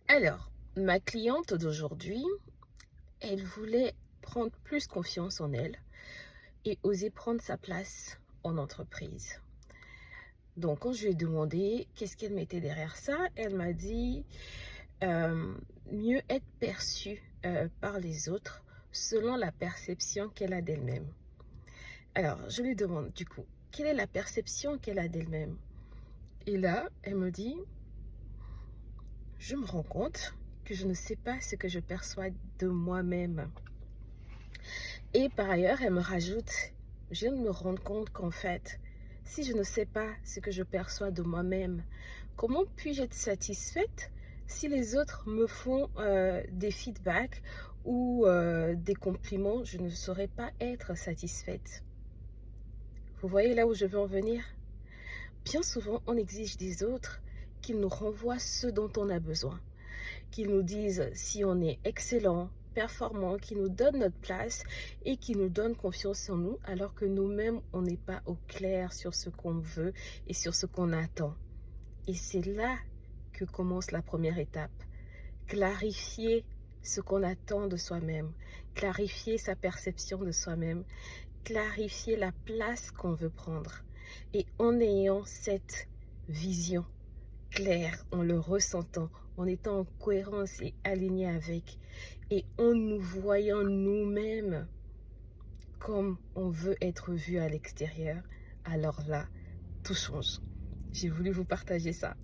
Alors, ma cliente d'aujourd'hui, elle voulait prendre plus confiance en elle et oser prendre sa place en entreprise. Donc, quand je lui ai demandé qu'est-ce qu'elle mettait derrière ça, elle m'a dit euh, mieux être perçue par les autres selon la perception qu'elle a d'elle-même. Alors, je lui demande du coup, quelle est la perception qu'elle a d'elle-même? Et là, elle me dit, je me rends compte que je ne sais pas ce que je perçois de moi-même. Et par ailleurs, elle me rajoute, je viens de me rendre compte qu'en fait, si je ne sais pas ce que je perçois de moi-même, comment puis-je être satisfaite si les autres me font des feedbacks ou des compliments, je ne saurais pas être satisfaite. Vous voyez là où je veux en venir? Bien souvent, on exige des autres qu'ils nous renvoient ce dont on a besoin, qui nous disent si on est excellent, performant, qui nous donnent notre place et qui nous donnent confiance en nous, alors que nous-mêmes, on n'est pas au clair sur ce qu'on veut et sur ce qu'on attend. Et c'est là que commence la première étape. Clarifier ce qu'on attend de soi-même, clarifier sa perception de soi-même, clarifier la place qu'on veut prendre. Et en ayant cette vision clair, en le ressentant, en étant en cohérence et aligné avec, et en nous voyant nous-mêmes comme on veut être vu à l'extérieur, alors là, tout change. J'ai voulu vous partager ça.